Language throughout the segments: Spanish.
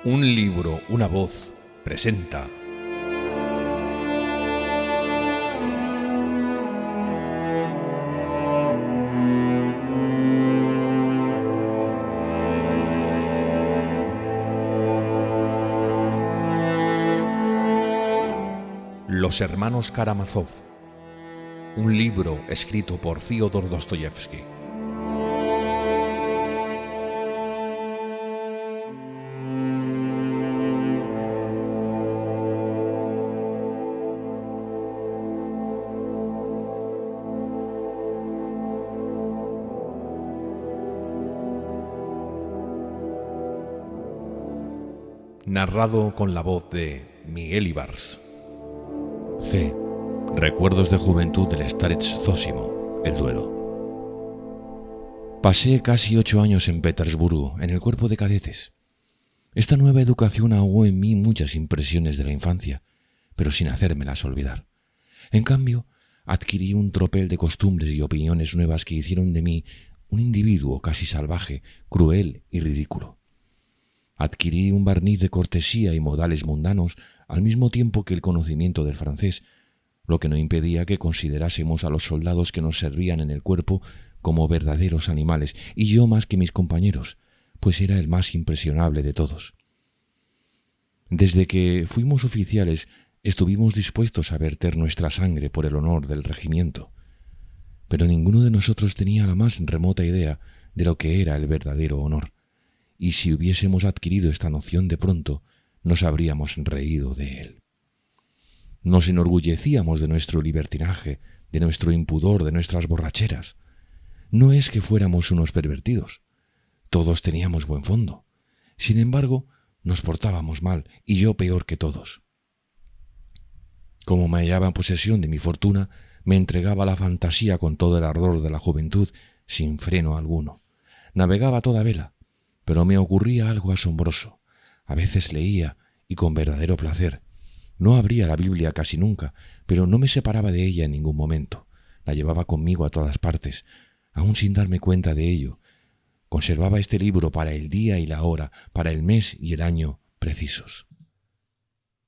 Un libro, una voz, presenta. Los hermanos Karamazov. Un libro escrito por Fyodor Dostoyevsky. Narrado con la voz de Miguel Ibars. C. Recuerdos de juventud del Starets Zósimo, el duelo. Pasé casi 8 años en Petersburgo, en el cuerpo de cadetes. Esta nueva educación ahogó en mí muchas impresiones de la infancia, pero sin hacérmelas olvidar. En cambio, adquirí un tropel de costumbres y opiniones nuevas que hicieron de mí un individuo casi salvaje, cruel y ridículo. Adquirí un barniz de cortesía y modales mundanos al mismo tiempo que el conocimiento del francés, lo que no impedía que considerásemos a los soldados que nos servían en el cuerpo como verdaderos animales, y yo más que mis compañeros, pues era el más impresionable de todos. Desde que fuimos oficiales, estuvimos dispuestos a verter nuestra sangre por el honor del regimiento, pero ninguno de nosotros tenía la más remota idea de lo que era el verdadero honor. Y si hubiésemos adquirido esta noción de pronto, nos habríamos reído de él. Nos enorgullecíamos de nuestro libertinaje, de nuestro impudor, de nuestras borracheras. No es que fuéramos unos pervertidos. Todos teníamos buen fondo. Sin embargo, nos portábamos mal, y yo peor que todos. Como me hallaba en posesión de mi fortuna, me entregaba a la fantasía con todo el ardor de la juventud, sin freno alguno. Navegaba a toda vela. Pero me ocurría algo asombroso. A veces leía, y con verdadero placer. No abría la Biblia casi nunca, pero no me separaba de ella en ningún momento. La llevaba conmigo a todas partes, aun sin darme cuenta de ello. Conservaba este libro para el día y la hora, para el mes y el año precisos.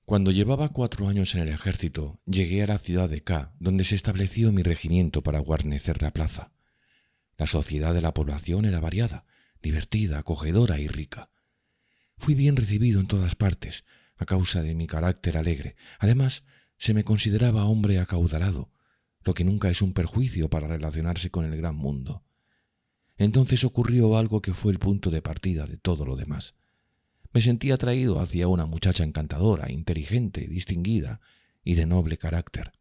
Cuando llevaba 4 años en el ejército, llegué a la ciudad de K, donde se estableció mi regimiento para guarnecer la plaza. La sociedad de la población era variada, divertida, acogedora y rica. Fui bien recibido en todas partes, a causa de mi carácter alegre. Además, se me consideraba hombre acaudalado, lo que nunca es un perjuicio para relacionarse con el gran mundo. Entonces ocurrió algo que fue el punto de partida de todo lo demás. Me sentí atraído hacia una muchacha encantadora, inteligente, distinguida y de noble carácter.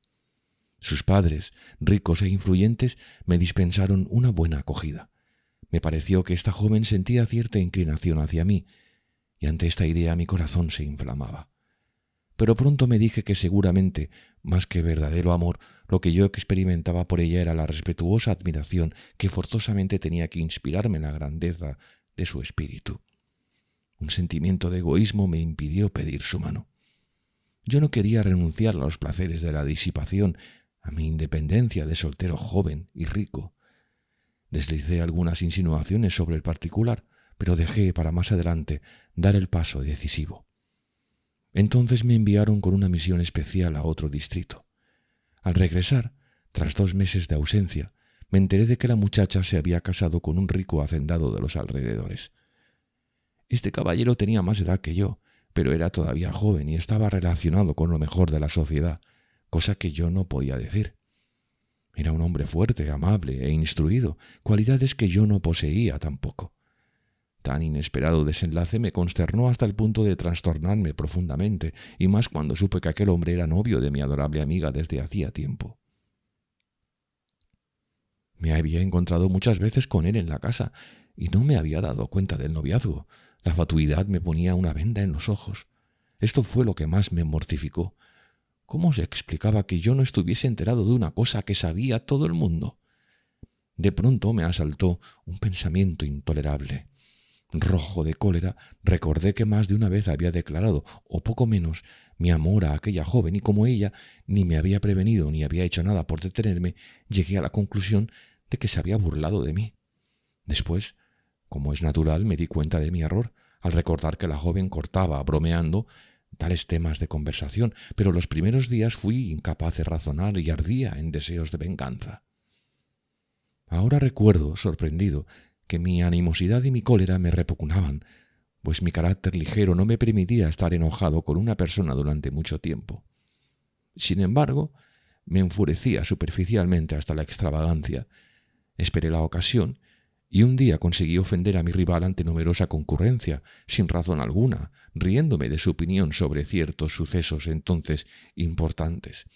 Sus padres, ricos e influyentes, me dispensaron una buena acogida. Me pareció que esta joven sentía cierta inclinación hacia mí, y ante esta idea mi corazón se inflamaba. Pero pronto me dije que seguramente, más que verdadero amor, lo que yo experimentaba por ella era la respetuosa admiración que forzosamente tenía que inspirarme en la grandeza de su espíritu. Un sentimiento de egoísmo me impidió pedir su mano. Yo no quería renunciar a los placeres de la disipación, a mi independencia de soltero joven y rico. Deslicé algunas insinuaciones sobre el particular, pero dejé para más adelante dar el paso decisivo. Entonces me enviaron con una misión especial a otro distrito. Al regresar, tras 2 meses de ausencia, me enteré de que la muchacha se había casado con un rico hacendado de los alrededores. Este caballero tenía más edad que yo, pero era todavía joven y estaba relacionado con lo mejor de la sociedad, cosa que yo no podía decir. Era un hombre fuerte, amable e instruido, cualidades que yo no poseía tampoco. Tan inesperado desenlace me consternó hasta el punto de trastornarme profundamente, y más cuando supe que aquel hombre era novio de mi adorable amiga desde hacía tiempo. Me había encontrado muchas veces con él en la casa, y no me había dado cuenta del noviazgo. La fatuidad me ponía una venda en los ojos. Esto fue lo que más me mortificó. ¿Cómo se explicaba que yo no estuviese enterado de una cosa que sabía todo el mundo? De pronto me asaltó un pensamiento intolerable. Rojo de cólera, recordé que más de una vez había declarado, o poco menos, mi amor a aquella joven, y como ella ni me había prevenido ni había hecho nada por detenerme, llegué a la conclusión de que se había burlado de mí. Después, como es natural, me di cuenta de mi error. al recordar que la joven cortaba, bromeando, tales temas de conversación, pero los primeros días fui incapaz de razonar y ardía en deseos de venganza. Ahora recuerdo, sorprendido, que mi animosidad y mi cólera me repugnaban, pues mi carácter ligero no me permitía estar enojado con una persona durante mucho tiempo. Sin embargo, me enfurecía superficialmente hasta la extravagancia. Esperé la ocasión y un día conseguí ofender a mi rival ante numerosa concurrencia, sin razón alguna, riéndome de su opinión sobre ciertos sucesos entonces importantes.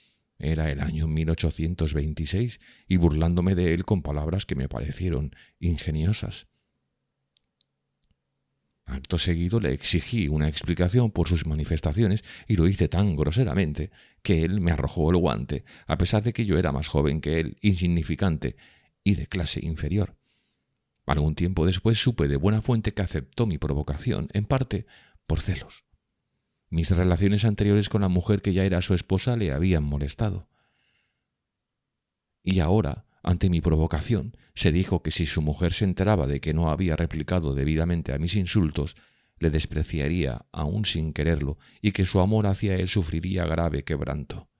Era el año 1826 y burlándome de él con palabras que me parecieron ingeniosas. Acto seguido le exigí una explicación por sus manifestaciones y lo hice tan groseramente que él me arrojó el guante, a pesar de que yo era más joven que él, insignificante y de clase inferior. Algún tiempo después supe de buena fuente que aceptó mi provocación, en parte por celos. Mis relaciones anteriores con la mujer que ya era su esposa le habían molestado. Y ahora, ante mi provocación, se dijo que si su mujer se enteraba de que no había replicado debidamente a mis insultos, le despreciaría aún sin quererlo y que su amor hacia él sufriría grave quebranto.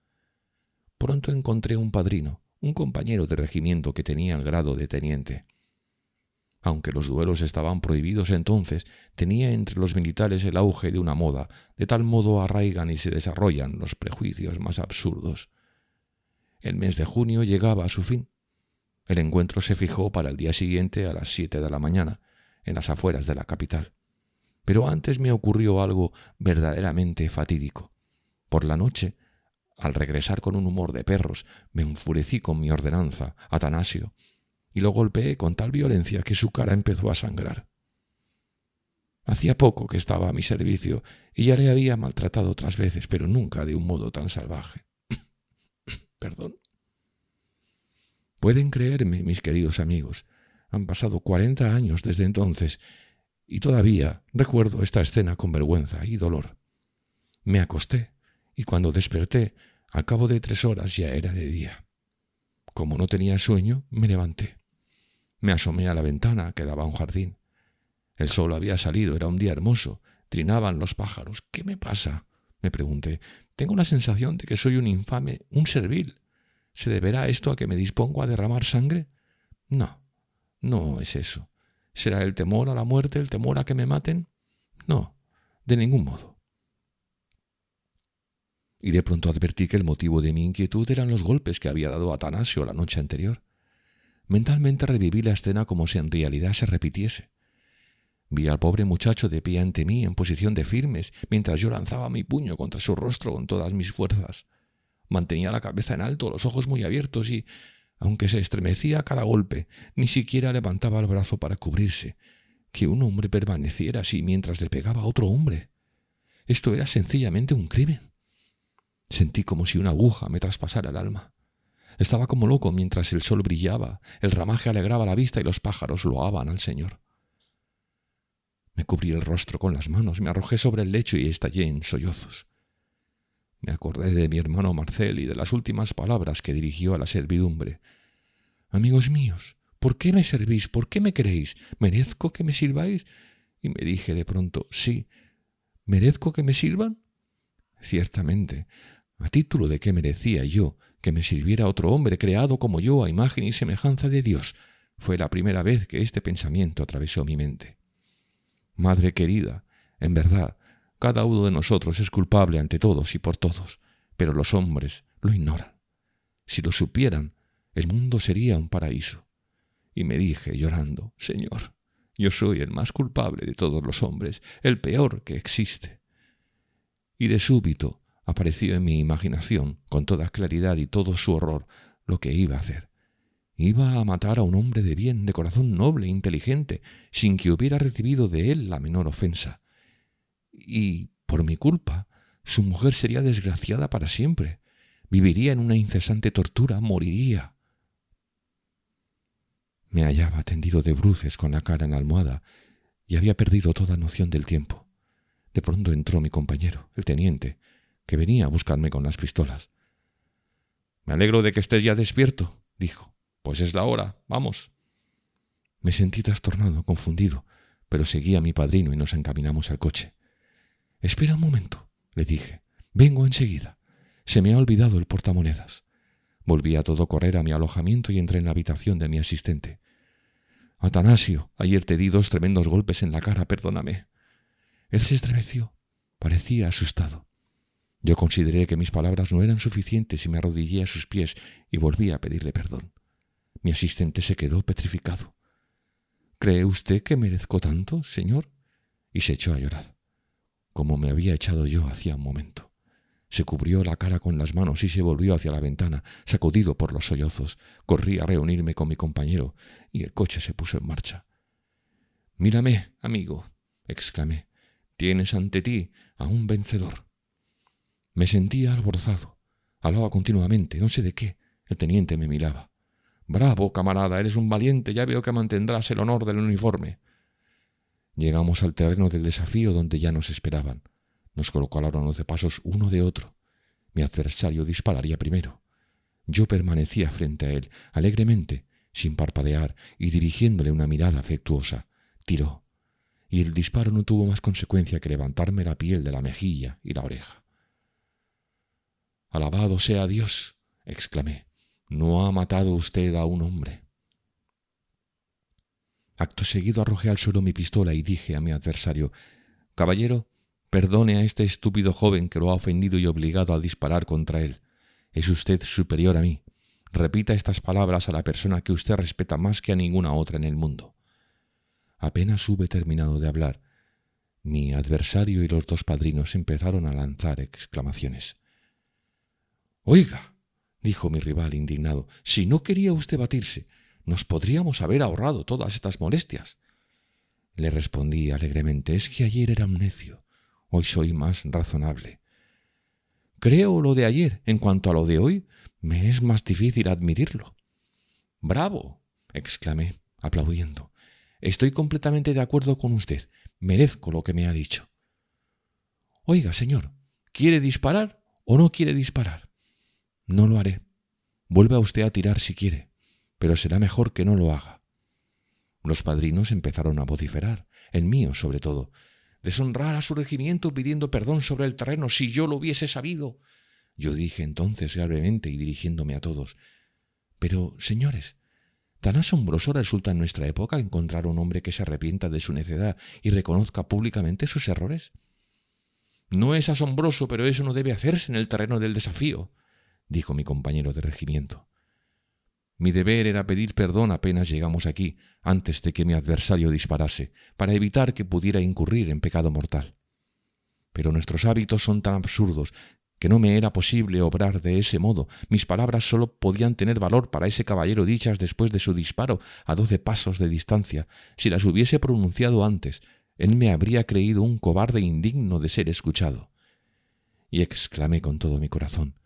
Pronto encontré un padrino, un compañero de regimiento que tenía el grado de teniente. Aunque los duelos estaban prohibidos entonces, tenía entre los militares el auge de una moda, de tal modo arraigan y se desarrollan los prejuicios más absurdos. El mes de junio llegaba a su fin. El encuentro se fijó para el día siguiente a las 7 de la mañana, en las afueras de la capital. Pero antes me ocurrió algo verdaderamente fatídico. Por la noche, al regresar con un humor de perros, me enfurecí con mi ordenanza, Atanasio, y lo golpeé con tal violencia que su cara empezó a sangrar. Hacía poco que estaba a mi servicio y ya le había maltratado otras veces, pero nunca de un modo tan salvaje. Perdón. Pueden creerme, mis queridos amigos, han pasado 40 años desde entonces y todavía recuerdo esta escena con vergüenza y dolor. Me acosté y cuando desperté, al cabo de 3 horas ya era de día. Como no tenía sueño, me levanté. Me asomé a la ventana que daba a un jardín. El sol había salido, era un día hermoso. Trinaban los pájaros. ¿Qué me pasa?, me pregunté. Tengo la sensación de que soy un infame, un servil. ¿Se deberá esto a que me dispongo a derramar sangre? No, no es eso. ¿Será el temor a la muerte, el temor a que me maten? No, de ningún modo. Y de pronto advertí que el motivo de mi inquietud eran los golpes que había dado Atanasio la noche anterior. Mentalmente reviví la escena como si en realidad se repitiese. Vi al pobre muchacho de pie ante mí en posición de firmes, mientras yo lanzaba mi puño contra su rostro con todas mis fuerzas. Mantenía la cabeza en alto, los ojos muy abiertos y, aunque se estremecía a cada golpe, ni siquiera levantaba el brazo para cubrirse. Que un hombre permaneciera así mientras le pegaba a otro hombre. Esto era sencillamente un crimen. Sentí como si una aguja me traspasara el alma. Estaba como loco mientras el sol brillaba, el ramaje alegraba la vista y los pájaros loaban al Señor. Me cubrí el rostro con las manos, me arrojé sobre el lecho y estallé en sollozos. Me acordé de mi hermano Marcel y de las últimas palabras que dirigió a la servidumbre. «Amigos míos, ¿por qué me servís? ¿Por qué me queréis? ¿Merezco que me sirváis?» Y me dije de pronto, «Sí, ¿merezco que me sirvan?» Ciertamente, ¿a título de qué merecía yo que me sirviera otro hombre creado como yo a imagen y semejanza de Dios? Fue la primera vez que este pensamiento atravesó mi mente. Madre querida, en verdad, cada uno de nosotros es culpable ante todos y por todos, pero los hombres lo ignoran. Si lo supieran, el mundo sería un paraíso. Y me dije, llorando, «Señor, yo soy el más culpable de todos los hombres, el peor que existe». Y de súbito apareció en mi imaginación, con toda claridad y todo su horror, lo que iba a hacer. Iba a matar a un hombre de bien, de corazón noble e inteligente, sin que hubiera recibido de él la menor ofensa. Y, por mi culpa, su mujer sería desgraciada para siempre. Viviría en una incesante tortura, moriría. Me hallaba tendido de bruces con la cara en la almohada y había perdido toda noción del tiempo. De pronto entró mi compañero, el teniente, que venía a buscarme con las pistolas. «Me alegro de que estés ya despierto», dijo. «Pues es la hora, vamos». Me sentí trastornado, confundido, pero seguí a mi padrino y nos encaminamos al coche. «Espera un momento», le dije. «Vengo enseguida. Se me ha olvidado el portamonedas». Volví a todo correr a mi alojamiento y entré en la habitación de mi asistente. «Atanasio, ayer te di 2 tremendos golpes en la cara, perdóname». Él se estremeció. Parecía asustado. Yo consideré que mis palabras no eran suficientes y me arrodillé a sus pies y volví a pedirle perdón. Mi asistente se quedó petrificado. «¿Cree usted que merezco tanto, señor?», y se echó a llorar, como me había echado yo hacía un momento. Se cubrió la cara con las manos y se volvió hacia la ventana, sacudido por los sollozos. Corrí a reunirme con mi compañero y el coche se puso en marcha. «Mírame, amigo», exclamé. «Tienes ante ti a un vencedor». Me sentía alborozado. Hablaba continuamente, no sé de qué. El teniente me miraba. «Bravo, camarada, eres un valiente, ya veo que mantendrás el honor del uniforme». Llegamos al terreno del desafío donde ya nos esperaban. Nos colocaron 12 pasos uno de otro. Mi adversario dispararía primero. Yo permanecía frente a él, alegremente, sin parpadear y dirigiéndole una mirada afectuosa. Tiró, y el disparo no tuvo más consecuencia que levantarme la piel de la mejilla y la oreja. «Alabado sea Dios», exclamé. «No ha matado usted a un hombre». Acto seguido arrojé al suelo mi pistola y dije a mi adversario: «Caballero, perdone a este estúpido joven que lo ha ofendido y obligado a disparar contra él. Es usted superior a mí. Repita estas palabras a la persona que usted respeta más que a ninguna otra en el mundo». Apenas hube terminado de hablar, mi adversario y los 2 padrinos empezaron a lanzar exclamaciones. «Oiga», dijo mi rival indignado, «si no quería usted batirse, nos podríamos haber ahorrado todas estas molestias». Le respondí alegremente: «Es que ayer era un necio, hoy soy más razonable». «Creo lo de ayer, en cuanto a lo de hoy, me es más difícil admitirlo». «Bravo», exclamé, aplaudiendo. «Estoy completamente de acuerdo con usted. Merezco lo que me ha dicho». «Oiga, señor, ¿quiere disparar o no quiere disparar?» «No lo haré. Vuelva usted a tirar si quiere, pero será mejor que no lo haga». Los padrinos empezaron a vociferar, el mío sobre todo: «Deshonrar a su regimiento pidiendo perdón sobre el terreno, si yo lo hubiese sabido». Yo dije entonces gravemente y dirigiéndome a todos: «Pero, señores, ¿tan asombroso resulta en nuestra época encontrar un hombre que se arrepienta de su necedad y reconozca públicamente sus errores?» «No es asombroso, pero eso no debe hacerse en el terreno del desafío», dijo mi compañero de regimiento. Mi deber era pedir perdón apenas llegamos aquí, antes de que mi adversario disparase, para evitar que pudiera incurrir en pecado mortal. Pero nuestros hábitos son tan absurdos que no me era posible obrar de ese modo. Mis palabras solo podían tener valor para ese caballero dichas después de su disparo a 12 pasos de distancia. Si las hubiese pronunciado antes, él me habría creído un cobarde indigno de ser escuchado. Y exclamé con todo mi corazón: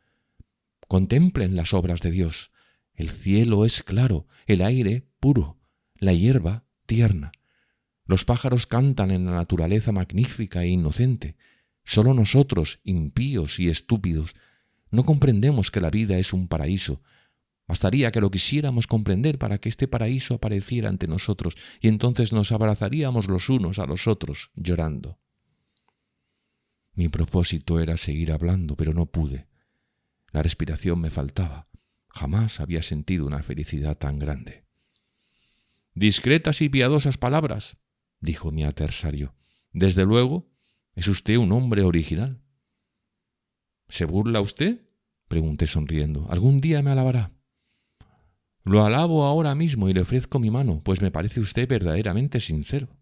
«Contemplen las obras de Dios. El cielo es claro, el aire puro, la hierba tierna. Los pájaros cantan en la naturaleza magnífica e inocente. Solo nosotros, impíos y estúpidos, no comprendemos que la vida es un paraíso. Bastaría que lo quisiéramos comprender para que este paraíso apareciera ante nosotros, y entonces nos abrazaríamos los unos a los otros, llorando». Mi propósito era seguir hablando, pero no pude. La respiración me faltaba. Jamás había sentido una felicidad tan grande. «Discretas y piadosas palabras», dijo mi adversario. «Desde luego, es usted un hombre original». «¿Se burla usted?», pregunté sonriendo. «Algún día me alabará». «Lo alabo ahora mismo y le ofrezco mi mano, pues me parece usted verdaderamente sincero».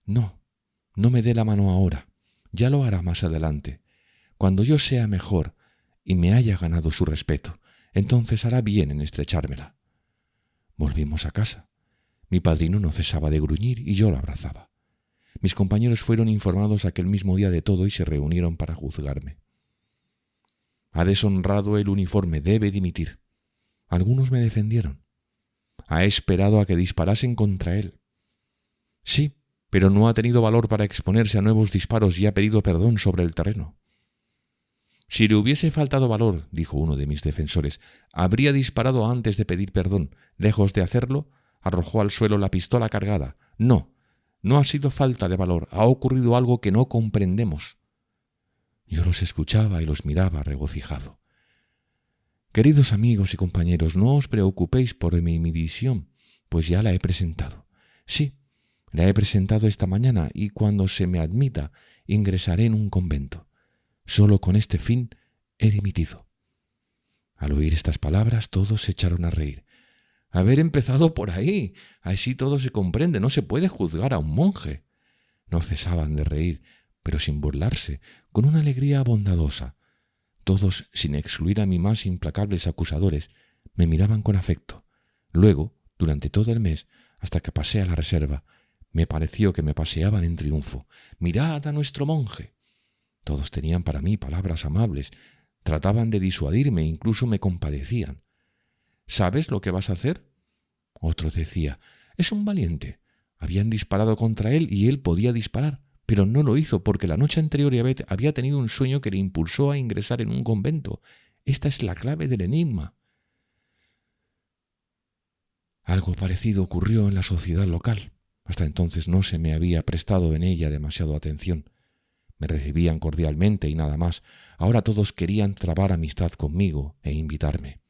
«No, no me dé la mano ahora. Ya lo hará más adelante, cuando yo sea mejor y me haya ganado su respeto. Entonces hará bien en estrechármela». Volvimos a casa. Mi padrino no cesaba de gruñir y yo lo abrazaba. Mis compañeros fueron informados aquel mismo día de todo y se reunieron para juzgarme. «Ha deshonrado el uniforme, debe dimitir». Algunos me defendieron. «Ha esperado a que disparasen contra él». «Sí, pero no ha tenido valor para exponerse a nuevos disparos y ha pedido perdón sobre el terreno». «Si le hubiese faltado valor», dijo uno de mis defensores, «habría disparado antes de pedir perdón. Lejos de hacerlo, arrojó al suelo la pistola cargada. No, No ha sido falta de valor, ha ocurrido algo que no comprendemos. Yo los escuchaba y los miraba regocijado. Queridos amigos y compañeros, no os preocupéis por mi misión, pues ya la he presentado. Sí, la he presentado esta mañana y cuando se me admita ingresaré en un convento. Solo con este fin he dimitido. Al oír estas palabras todos se echaron a reír. Haber empezado por ahí, así todo se comprende, no se puede juzgar a un monje. No cesaban de reír, pero sin burlarse, con una alegría bondadosa. Todos, sin excluir a mis más implacables acusadores, me miraban con afecto. Luego, durante todo el mes, hasta que pasé a la reserva, me pareció que me paseaban en triunfo. «¡Mirad a nuestro monje!». Todos tenían para mí palabras amables, trataban de disuadirme, incluso me compadecían. «¿Sabes lo que vas a hacer?». Otro decía: «Es un valiente. Habían disparado contra él y él podía disparar, pero no lo hizo porque la noche anterior había tenido un sueño que le impulsó a ingresar en un convento. Esta es la clave del enigma». Algo parecido ocurrió en la sociedad local. Hasta entonces no se me había prestado en ella demasiado atención. Me recibían cordialmente y nada más. Ahora todos querían trabar amistad conmigo e invitarme.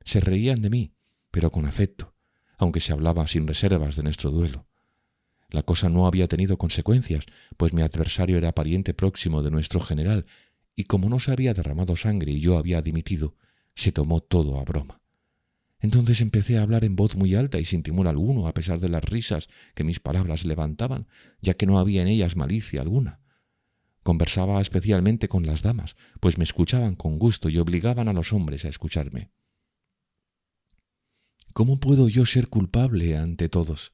Se reían de mí, pero con afecto, aunque se hablaba sin reservas de nuestro duelo. La cosa no había tenido consecuencias, pues mi adversario era pariente próximo de nuestro general, y como no se había derramado sangre y yo había dimitido, se tomó todo a broma. Entonces empecé a hablar en voz muy alta y sin temor alguno, a pesar de las risas que mis palabras levantaban, ya que no había en ellas malicia alguna. Conversaba especialmente con las damas, pues me escuchaban con gusto y obligaban a los hombres a escucharme. ¿Cómo puedo yo ser culpable ante todos?,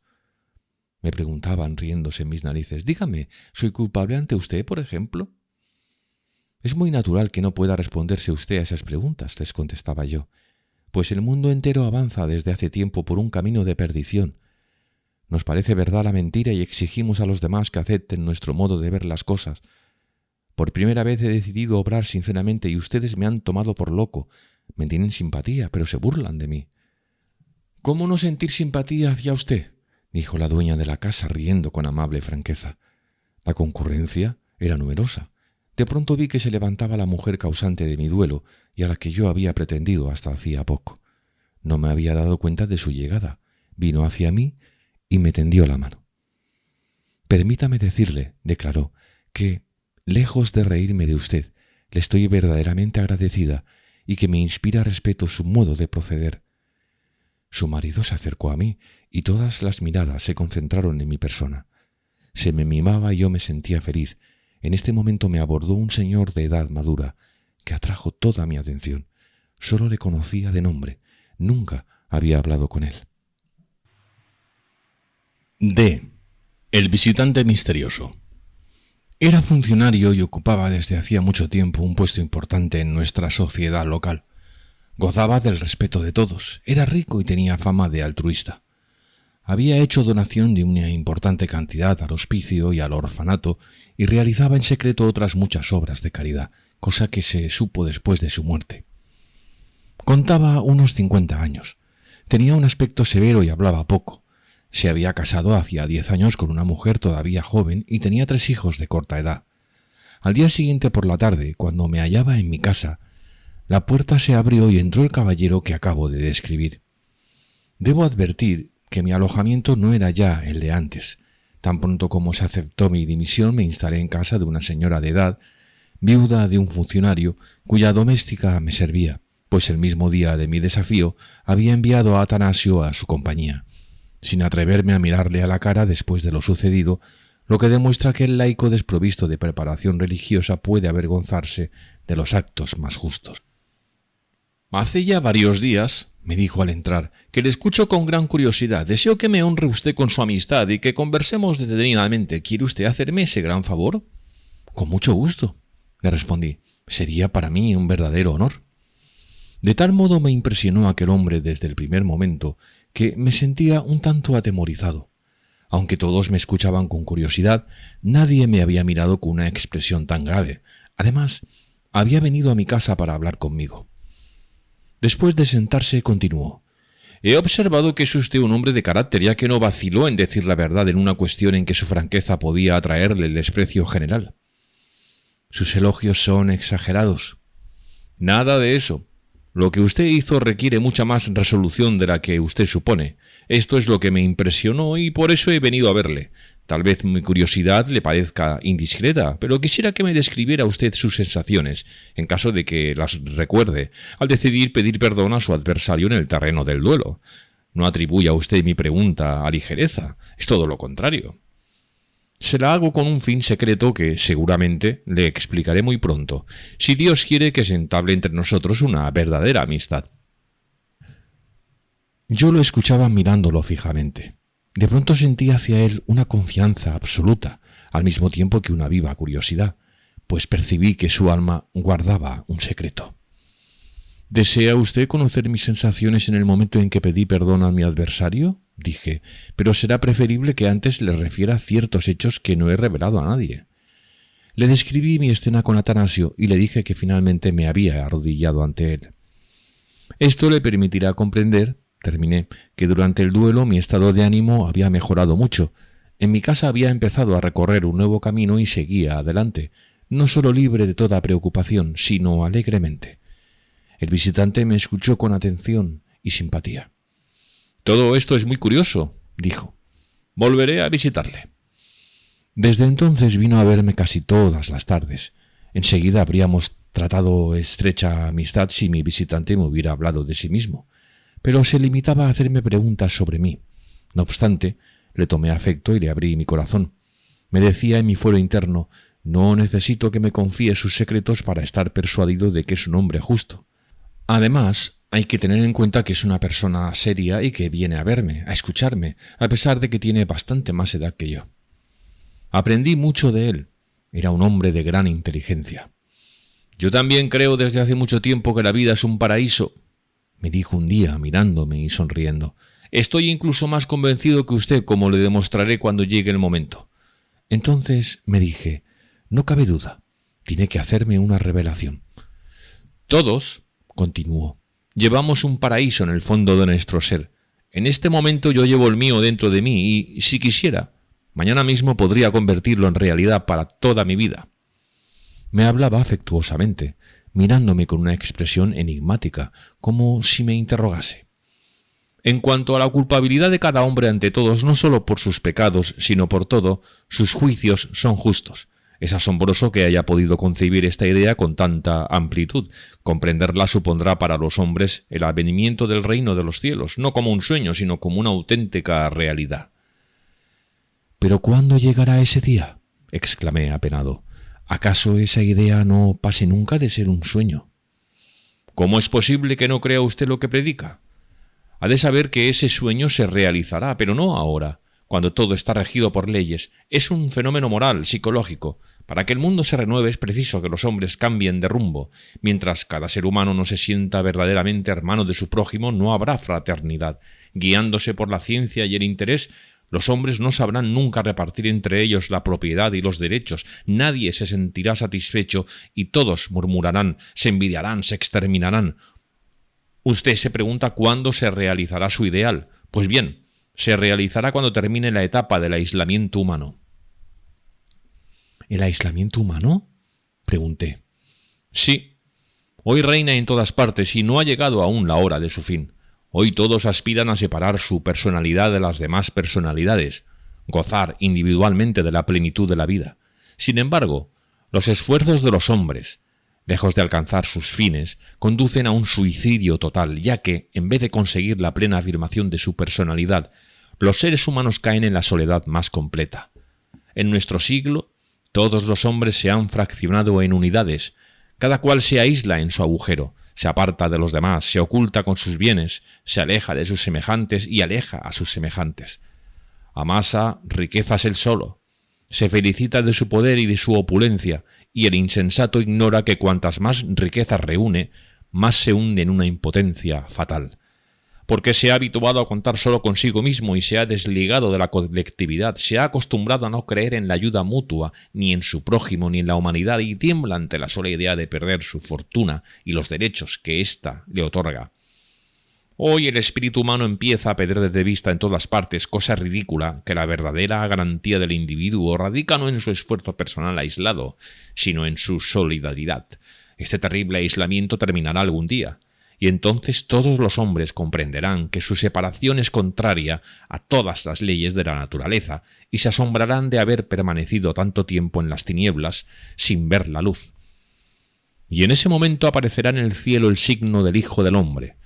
me preguntaban riéndose en mis narices. «Dígame, ¿soy culpable ante usted, por ejemplo?». «Es muy natural que no pueda responderse usted a esas preguntas», les contestaba yo, «pues el mundo entero avanza desde hace tiempo por un camino de perdición. Nos parece verdad la mentira y exigimos a los demás que acepten nuestro modo de ver las cosas. Por primera vez he decidido obrar sinceramente y ustedes me han tomado por loco. Me tienen simpatía, pero se burlan de mí». «¿Cómo no sentir simpatía hacia usted?», dijo la dueña de la casa riendo con amable franqueza. La concurrencia era numerosa. De pronto vi que se levantaba la mujer causante de mi duelo y a la que yo había pretendido hasta hacía poco. No me había dado cuenta de su llegada. Vino hacia mí y me tendió la mano. «Permítame decirle», declaró, «que, lejos de reírme de usted, le estoy verdaderamente agradecida y que me inspira respeto su modo de proceder». Su marido se acercó a mí y todas las miradas se concentraron en mi persona. Se me mimaba y yo me sentía feliz. En este momento me abordó un señor de edad madura que atrajo toda mi atención. Solo le conocía de nombre. Nunca había hablado con él. D. El visitante misterioso. Era funcionario y ocupaba desde hacía mucho tiempo un puesto importante en nuestra sociedad local. Gozaba del respeto de todos, era rico y tenía fama de altruista. Había hecho donación de una importante cantidad al hospicio y al orfanato y realizaba en secreto otras muchas obras de caridad, cosa que se supo después de su muerte. Contaba unos 50 años. Tenía un aspecto severo y hablaba poco. Se había casado hacía 10 años con una mujer todavía joven y tenía 3 hijos de corta edad. Al día siguiente por la tarde, cuando me hallaba en mi casa, la puerta se abrió y entró el caballero que acabo de describir. Debo advertir que mi alojamiento no era ya el de antes. Tan pronto como se aceptó mi dimisión, me instalé en casa de una señora de edad, viuda de un funcionario, cuya doméstica me servía, pues el mismo día de mi desafío había enviado a Atanasio a su compañía, sin atreverme a mirarle a la cara después de lo sucedido, lo que demuestra que el laico desprovisto de preparación religiosa puede avergonzarse de los actos más justos. «Hace ya varios días», me dijo al entrar, «que le escucho con gran curiosidad. Deseo que me honre usted con su amistad y que conversemos detenidamente. ¿Quiere usted hacerme ese gran favor?». «Con mucho gusto», le respondí. «Sería para mí un verdadero honor». De tal modo me impresionó aquel hombre desde el primer momento que me sentía un tanto atemorizado. Aunque todos me escuchaban con curiosidad, nadie me había mirado con una expresión tan grave. Además, había venido a mi casa para hablar conmigo. Después de sentarse, continuó. He observado que es usted un hombre de carácter, ya que no vaciló en decir la verdad en una cuestión en que su franqueza podía atraerle el desprecio general. Sus elogios son exagerados. Nada de eso. Lo que usted hizo requiere mucha más resolución de la que usted supone. Esto es lo que me impresionó y por eso he venido a verle. Tal vez mi curiosidad le parezca indiscreta, pero quisiera que me describiera usted sus sensaciones, en caso de que las recuerde, al decidir pedir perdón a su adversario en el terreno del duelo. No atribuya usted mi pregunta a ligereza, es todo lo contrario. Se la hago con un fin secreto que, seguramente, le explicaré muy pronto, si Dios quiere que se entable entre nosotros una verdadera amistad. Yo lo escuchaba mirándolo fijamente. De pronto sentí hacia él una confianza absoluta, al mismo tiempo que una viva curiosidad, pues percibí que su alma guardaba un secreto. ¿Desea usted conocer mis sensaciones en el momento en que pedí perdón a mi adversario?, dije, pero será preferible que antes le refiera ciertos hechos que no he revelado a nadie. Le describí mi escena con Atanasio y le dije que finalmente me había arrodillado ante él. Esto le permitirá comprender, terminé, que durante el duelo mi estado de ánimo había mejorado mucho. En mi casa había empezado a recorrer un nuevo camino y seguía adelante, no solo libre de toda preocupación, sino alegremente. El visitante me escuchó con atención y simpatía. «Todo esto es muy curioso», dijo. «Volveré a visitarle». Desde entonces vino a verme casi todas las tardes. Enseguida habríamos tratado estrecha amistad si mi visitante me hubiera hablado de sí mismo, pero se limitaba a hacerme preguntas sobre mí. No obstante, le tomé afecto y le abrí mi corazón. Me decía en mi fuero interno: «No necesito que me confíe sus secretos para estar persuadido de que es un hombre justo. Además, hay que tener en cuenta que es una persona seria y que viene a verme, a escucharme, a pesar de que tiene bastante más edad que yo». Aprendí mucho de él. Era un hombre de gran inteligencia. «Yo también creo desde hace mucho tiempo que la vida es un paraíso», me dijo un día mirándome y sonriendo. «Estoy incluso más convencido que usted, como le demostraré cuando llegue el momento». Entonces me dije: «No cabe duda, tiene que hacerme una revelación». «Todos», continuó, «llevamos un paraíso en el fondo de nuestro ser. En este momento yo llevo el mío dentro de mí y, si quisiera, mañana mismo podría convertirlo en realidad para toda mi vida». Me hablaba afectuosamente, mirándome con una expresión enigmática, como si me interrogase. «En cuanto a la culpabilidad de cada hombre ante todos, no solo por sus pecados, sino por todo, sus juicios son justos. Es asombroso que haya podido concebir esta idea con tanta amplitud. Comprenderla supondrá para los hombres el advenimiento del reino de los cielos, no como un sueño, sino como una auténtica realidad». «¿Pero cuándo llegará ese día?», exclamé apenado. «¿Acaso esa idea no pase nunca de ser un sueño?». «¿Cómo es posible que no crea usted lo que predica? Ha de saber que ese sueño se realizará, pero no ahora, cuando todo está regido por leyes. Es un fenómeno moral, psicológico. Para que el mundo se renueve es preciso que los hombres cambien de rumbo. Mientras cada ser humano no se sienta verdaderamente hermano de su prójimo, no habrá fraternidad. Guiándose por la ciencia y el interés, los hombres no sabrán nunca repartir entre ellos la propiedad y los derechos. Nadie se sentirá satisfecho y todos murmurarán, se envidiarán, se exterminarán. Usted se pregunta cuándo se realizará su ideal. Pues bien, se realizará cuando termine la etapa del aislamiento humano». «¿El aislamiento humano?», pregunté. «Sí. Hoy reina en todas partes y no ha llegado aún la hora de su fin. Hoy todos aspiran a separar su personalidad de las demás personalidades, gozar individualmente de la plenitud de la vida. Sin embargo, los esfuerzos de los hombres, lejos de alcanzar sus fines, conducen a un suicidio total, ya que, en vez de conseguir la plena afirmación de su personalidad, los seres humanos caen en la soledad más completa. En nuestro siglo, todos los hombres se han fraccionado en unidades, cada cual se aísla en su agujero, se aparta de los demás, se oculta con sus bienes, se aleja de sus semejantes y aleja a sus semejantes. Amasa riquezas él solo, se felicita de su poder y de su opulencia, y el insensato ignora que cuantas más riquezas reúne, más se hunde en una impotencia fatal. Porque se ha habituado a contar solo consigo mismo y se ha desligado de la colectividad, se ha acostumbrado a no creer en la ayuda mutua, ni en su prójimo, ni en la humanidad, y tiembla ante la sola idea de perder su fortuna y los derechos que ésta le otorga. Hoy el espíritu humano empieza a perder de vista en todas partes, cosa ridícula, que la verdadera garantía del individuo radica no en su esfuerzo personal aislado, sino en su solidaridad. Este terrible aislamiento terminará algún día, y entonces todos los hombres comprenderán que su separación es contraria a todas las leyes de la naturaleza, y se asombrarán de haber permanecido tanto tiempo en las tinieblas sin ver la luz. Y en ese momento aparecerá en el cielo el signo del Hijo del Hombre.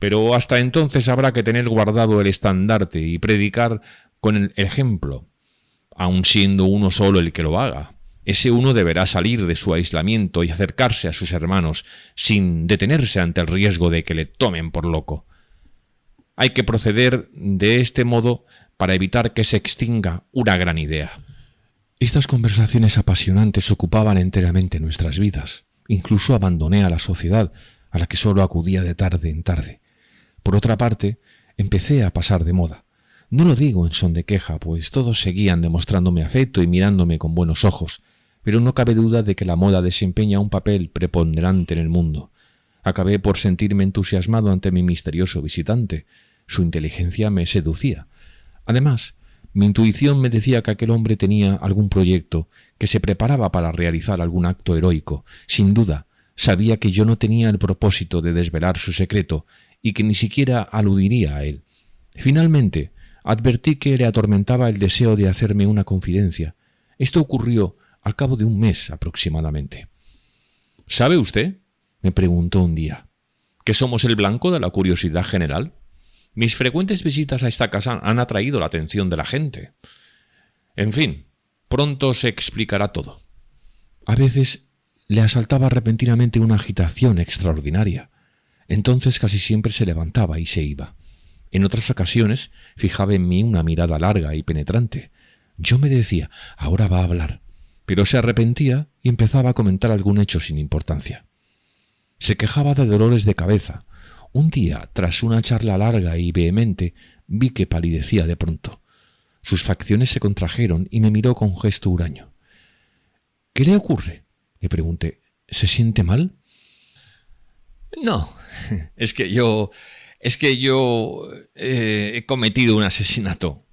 Pero hasta entonces habrá que tener guardado el estandarte y predicar con el ejemplo, aun siendo uno solo el que lo haga. Ese uno deberá salir de su aislamiento y acercarse a sus hermanos sin detenerse ante el riesgo de que le tomen por loco. Hay que proceder de este modo para evitar que se extinga una gran idea. Estas conversaciones apasionantes ocupaban enteramente nuestras vidas. Incluso abandoné a la sociedad, a la que solo acudía de tarde en tarde. Por otra parte, empecé a pasar de moda. No lo digo en son de queja, pues todos seguían demostrándome afecto y mirándome con buenos ojos, pero no cabe duda de que la moda desempeña un papel preponderante en el mundo. Acabé por sentirme entusiasmado ante mi misterioso visitante. Su inteligencia me seducía. Además, mi intuición me decía que aquel hombre tenía algún proyecto, que se preparaba para realizar algún acto heroico. Sin duda, sabía que yo no tenía el propósito de desvelar su secreto y que ni siquiera aludiría a él. Finalmente, advertí que le atormentaba el deseo de hacerme una confidencia. Esto ocurrió al cabo de un mes aproximadamente. ¿Sabe usted?, me preguntó un día, ¿que somos el blanco de la curiosidad general? Mis frecuentes visitas a esta casa han atraído la atención de la gente. En fin, pronto se explicará todo. A veces le asaltaba repentinamente una agitación extraordinaria. Entonces casi siempre se levantaba y se iba. En otras ocasiones fijaba en mí una mirada larga y penetrante. Yo me decía, ahora va a hablar, pero se arrepentía y empezaba a comentar algún hecho sin importancia. Se quejaba de dolores de cabeza. Un día, tras una charla larga y vehemente, vi que palidecía de pronto. Sus facciones se contrajeron y me miró con gesto huraño. «¿Qué le ocurre?», le pregunté. «¿Se siente mal?». «No, es que yo he cometido un asesinato».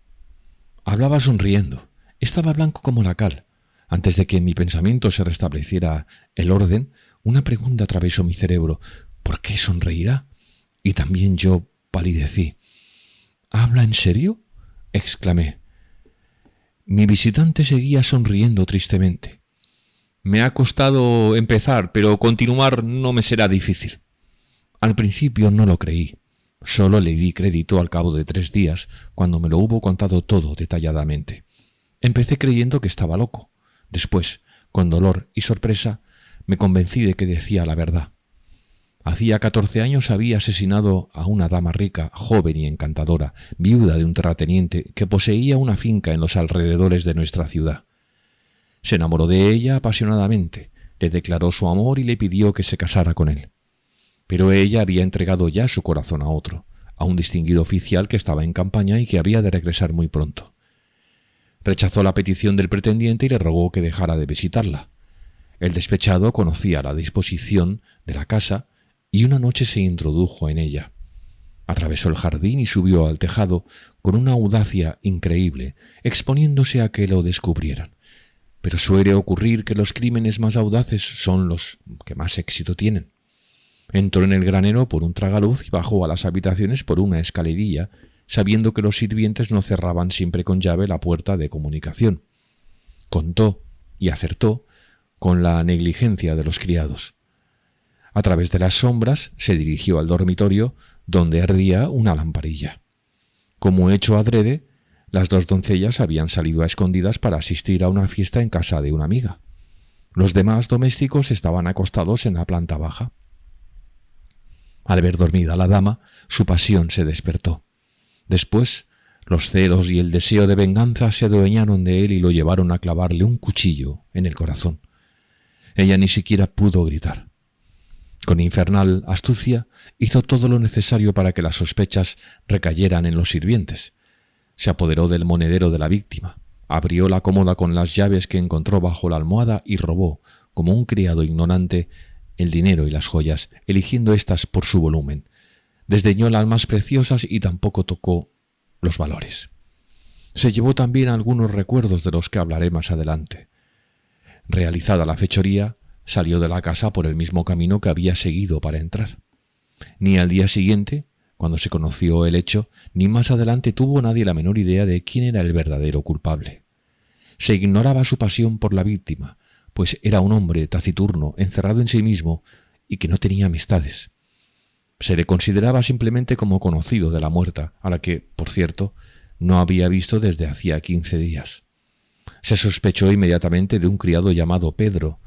Hablaba sonriendo. Estaba blanco como la cal. Antes de que en mi pensamiento se restableciera el orden, una pregunta atravesó mi cerebro. ¿Por qué sonreirá? Y también yo palidecí. ¿Habla en serio?, exclamé. Mi visitante seguía sonriendo tristemente. «Me ha costado empezar, pero continuar no me será difícil». Al principio no lo creí. Solo le di crédito al cabo de 3 días, cuando me lo hubo contado todo detalladamente. Empecé creyendo que estaba loco. Después, con dolor y sorpresa, me convencí de que decía la verdad. Hacía 14 años había asesinado a una dama rica, joven y encantadora, viuda de un terrateniente que poseía una finca en los alrededores de nuestra ciudad. Se enamoró de ella apasionadamente, le declaró su amor y le pidió que se casara con él. Pero ella había entregado ya su corazón a otro, a un distinguido oficial que estaba en campaña y que había de regresar muy pronto. Rechazó la petición del pretendiente y le rogó que dejara de visitarla. El despechado conocía la disposición de la casa y una noche se introdujo en ella. Atravesó el jardín y subió al tejado con una audacia increíble, exponiéndose a que lo descubrieran. Pero suele ocurrir que los crímenes más audaces son los que más éxito tienen. Entró en el granero por un tragaluz y bajó a las habitaciones por una escalerilla, sabiendo que los sirvientes no cerraban siempre con llave la puerta de comunicación. Contó y acertó con la negligencia de los criados. A través de las sombras se dirigió al dormitorio, donde ardía una lamparilla. Como hecho adrede, las 2 doncellas habían salido a escondidas para asistir a una fiesta en casa de una amiga. Los demás domésticos estaban acostados en la planta baja. Al ver dormida la dama, su pasión se despertó. Después, los celos y el deseo de venganza se adueñaron de él y lo llevaron a clavarle un cuchillo en el corazón. Ella ni siquiera pudo gritar. Con infernal astucia, hizo todo lo necesario para que las sospechas recayeran en los sirvientes. Se apoderó del monedero de la víctima, abrió la cómoda con las llaves que encontró bajo la almohada y robó, como un criado ignorante, el dinero y las joyas, eligiendo éstas por su volumen. Desdeñó las más preciosas y tampoco tocó los valores. Se llevó también algunos recuerdos de los que hablaré más adelante. Realizada la fechoría, salió de la casa por el mismo camino que había seguido para entrar. Ni al día siguiente, cuando se conoció el hecho, ni más adelante tuvo nadie la menor idea de quién era el verdadero culpable. Se ignoraba su pasión por la víctima, pues era un hombre taciturno, encerrado en sí mismo y que no tenía amistades. Se le consideraba simplemente como conocido de la muerta, a la que, por cierto, no había visto desde hacía 15 días. Se sospechó inmediatamente de un criado llamado Pedro,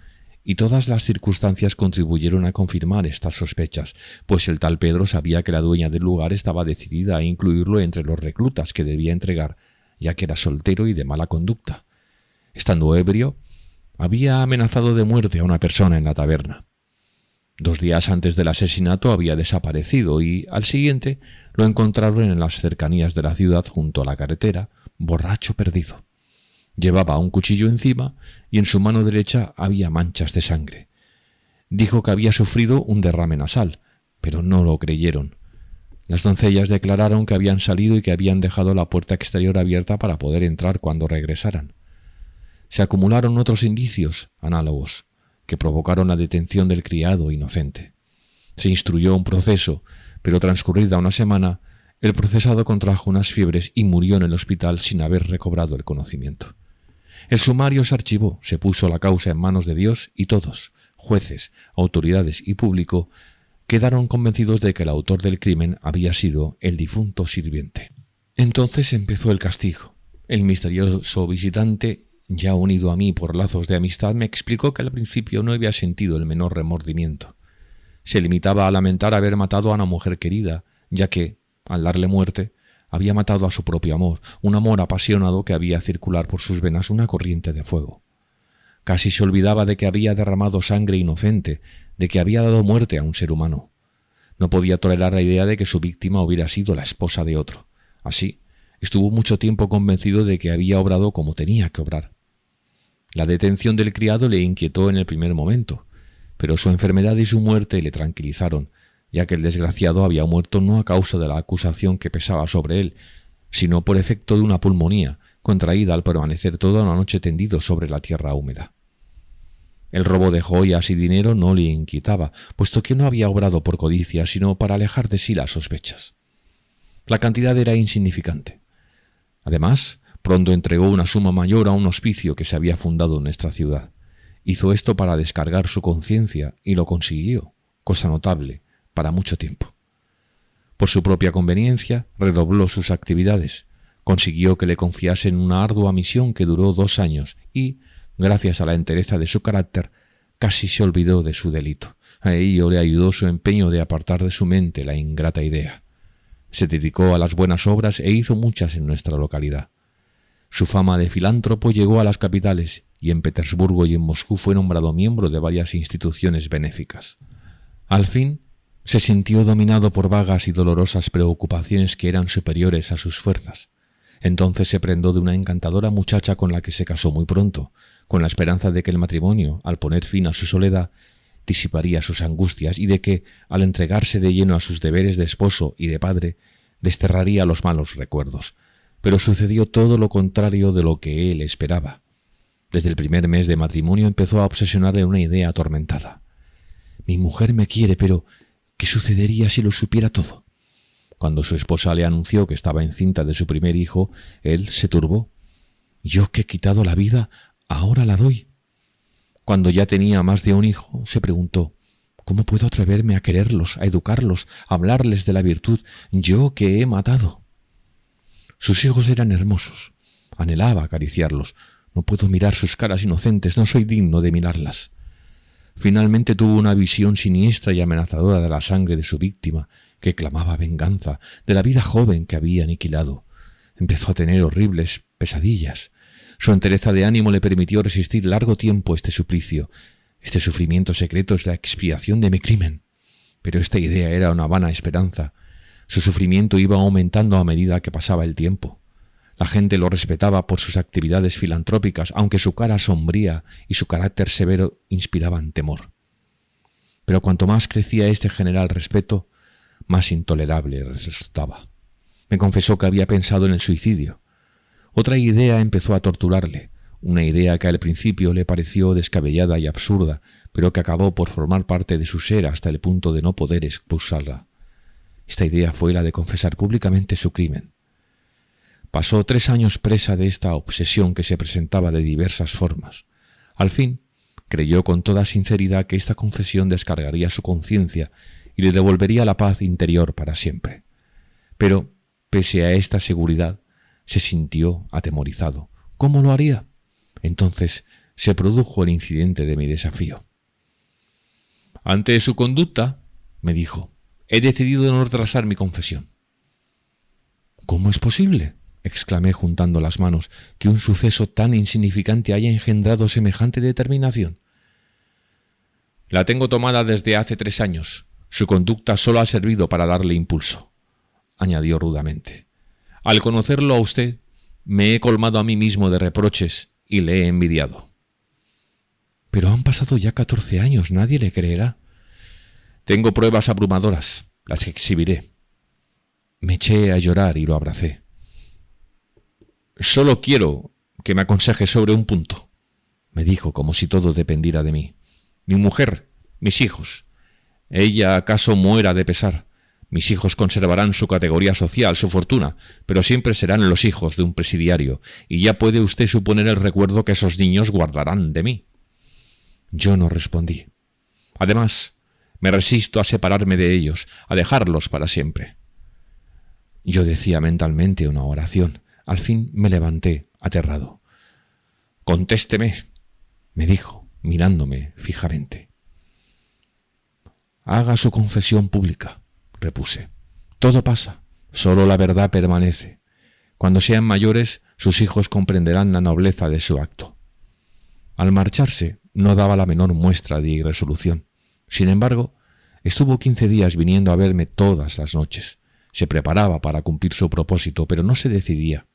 y todas las circunstancias contribuyeron a confirmar estas sospechas, pues el tal Pedro sabía que la dueña del lugar estaba decidida a incluirlo entre los reclutas que debía entregar, ya que era soltero y de mala conducta. Estando ebrio, había amenazado de muerte a una persona en la taberna. 2 días antes del asesinato había desaparecido y, al siguiente, lo encontraron en las cercanías de la ciudad junto a la carretera, borracho perdido. Llevaba un cuchillo encima y en su mano derecha había manchas de sangre. Dijo que había sufrido un derrame nasal, pero no lo creyeron. Las doncellas declararon que habían salido y que habían dejado la puerta exterior abierta para poder entrar cuando regresaran. Se acumularon otros indicios análogos que provocaron la detención del criado inocente. Se instruyó un proceso, pero transcurrida una semana, el procesado contrajo unas fiebres y murió en el hospital sin haber recobrado el conocimiento. El sumario se archivó, se puso la causa en manos de Dios y todos, jueces, autoridades y público, quedaron convencidos de que el autor del crimen había sido el difunto sirviente. Entonces empezó el castigo. El misterioso visitante, ya unido a mí por lazos de amistad, me explicó que al principio no había sentido el menor remordimiento. Se limitaba a lamentar haber matado a una mujer querida, ya que, al darle muerte, había matado a su propio amor, un amor apasionado que había circular por sus venas una corriente de fuego. Casi se olvidaba de que había derramado sangre inocente, de que había dado muerte a un ser humano. No podía tolerar la idea de que su víctima hubiera sido la esposa de otro. Así, estuvo mucho tiempo convencido de que había obrado como tenía que obrar. La detención del criado le inquietó en el primer momento, pero su enfermedad y su muerte le tranquilizaron, ya que el desgraciado había muerto no a causa de la acusación que pesaba sobre él, sino por efecto de una pulmonía, contraída al permanecer toda una noche tendido sobre la tierra húmeda. El robo de joyas y dinero no le inquietaba, puesto que no había obrado por codicia, sino para alejar de sí las sospechas. La cantidad era insignificante. Además, pronto entregó una suma mayor a un hospicio que se había fundado en nuestra ciudad. Hizo esto para descargar su conciencia y lo consiguió, cosa notable, para mucho tiempo. Por su propia conveniencia, redobló sus actividades, consiguió que le confiasen una ardua misión que duró 2 años y, gracias a la entereza de su carácter, casi se olvidó de su delito. A ello le ayudó su empeño de apartar de su mente la ingrata idea. Se dedicó a las buenas obras e hizo muchas en nuestra localidad. Su fama de filántropo llegó a las capitales y en Petersburgo y en Moscú fue nombrado miembro de varias instituciones benéficas. Al fin, se sintió dominado por vagas y dolorosas preocupaciones que eran superiores a sus fuerzas. Entonces se prendó de una encantadora muchacha con la que se casó muy pronto, con la esperanza de que el matrimonio, al poner fin a su soledad, disiparía sus angustias y de que, al entregarse de lleno a sus deberes de esposo y de padre, desterraría los malos recuerdos. Pero sucedió todo lo contrario de lo que él esperaba. Desde el primer mes de matrimonio empezó a obsesionarle una idea atormentada. Mi mujer me quiere, pero ¿qué sucedería si lo supiera todo? Cuando su esposa le anunció que estaba encinta de su primer hijo, él se turbó. Yo que he quitado la vida, ahora la doy. Cuando ya tenía más de un hijo, se preguntó, ¿cómo puedo atreverme a quererlos, a educarlos, a hablarles de la virtud, yo que he matado? Sus hijos eran hermosos. Anhelaba acariciarlos. No puedo mirar sus caras inocentes, no soy digno de mirarlas. Finalmente tuvo una visión siniestra y amenazadora de la sangre de su víctima, que clamaba venganza, de la vida joven que había aniquilado. Empezó a tener horribles pesadillas. Su entereza de ánimo le permitió resistir largo tiempo este suplicio. Este sufrimiento secreto es la expiación de mi crimen. Pero esta idea era una vana esperanza. Su sufrimiento iba aumentando a medida que pasaba el tiempo. La gente lo respetaba por sus actividades filantrópicas, aunque su cara sombría y su carácter severo inspiraban temor. Pero cuanto más crecía este general respeto, más intolerable resultaba. Me confesó que había pensado en el suicidio. Otra idea empezó a torturarle, una idea que al principio le pareció descabellada y absurda, pero que acabó por formar parte de su ser hasta el punto de no poder expulsarla. Esta idea fue la de confesar públicamente su crimen. Pasó 3 años presa de esta obsesión que se presentaba de diversas formas. Al fin, creyó con toda sinceridad que esta confesión descargaría su conciencia y le devolvería la paz interior para siempre. Pero, pese a esta seguridad, se sintió atemorizado. ¿Cómo lo haría? Entonces se produjo el incidente de mi desafío. Ante su conducta, me dijo, he decidido no retrasar mi confesión. ¿Cómo es posible?, exclamé juntando las manos, que un suceso tan insignificante haya engendrado semejante determinación. La tengo tomada desde hace 3 años. Su conducta solo ha servido para darle impulso, añadió rudamente. Al conocerlo a usted, me he colmado a mí mismo de reproches y le he envidiado. Pero han pasado ya 14 años, nadie le creerá. Tengo pruebas abrumadoras, las exhibiré. Me eché a llorar y lo abracé. Solo quiero que me aconseje sobre un punto, me dijo como si todo dependiera de mí. Mi mujer, mis hijos. Ella acaso muera de pesar. Mis hijos conservarán su categoría social, su fortuna, pero siempre serán los hijos de un presidiario, y ya puede usted suponer el recuerdo que esos niños guardarán de mí. Yo no respondí. Además, me resisto a separarme de ellos, a dejarlos para siempre. Yo decía mentalmente una oración. Al fin me levanté, aterrado. «Contésteme», me dijo, mirándome fijamente. «Haga su confesión pública», repuse. «Todo pasa, solo la verdad permanece. Cuando sean mayores, sus hijos comprenderán la nobleza de su acto». Al marcharse, no daba la menor muestra de irresolución. Sin embargo, estuvo 15 días viniendo a verme todas las noches. Se preparaba para cumplir su propósito, pero no se decidía.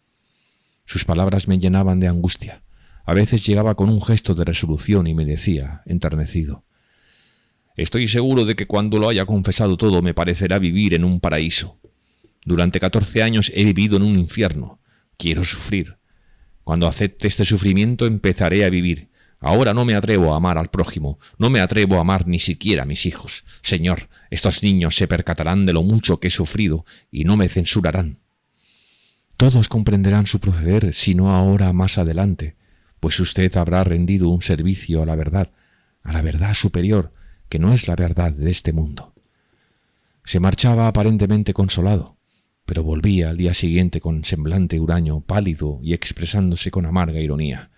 Sus palabras me llenaban de angustia. A veces llegaba con un gesto de resolución y me decía, enternecido, «Estoy seguro de que cuando lo haya confesado todo me parecerá vivir en un paraíso. Durante 14 años he vivido en un infierno. Quiero sufrir. Cuando acepte este sufrimiento empezaré a vivir. Ahora no me atrevo a amar al prójimo, no me atrevo a amar ni siquiera a mis hijos. Señor, estos niños se percatarán de lo mucho que he sufrido y no me censurarán. Todos comprenderán su proceder, si no ahora, más adelante, pues usted habrá rendido un servicio a la verdad superior, que no es la verdad de este mundo». Se marchaba aparentemente consolado, pero volvía al día siguiente con semblante huraño, pálido y expresándose con amarga ironía.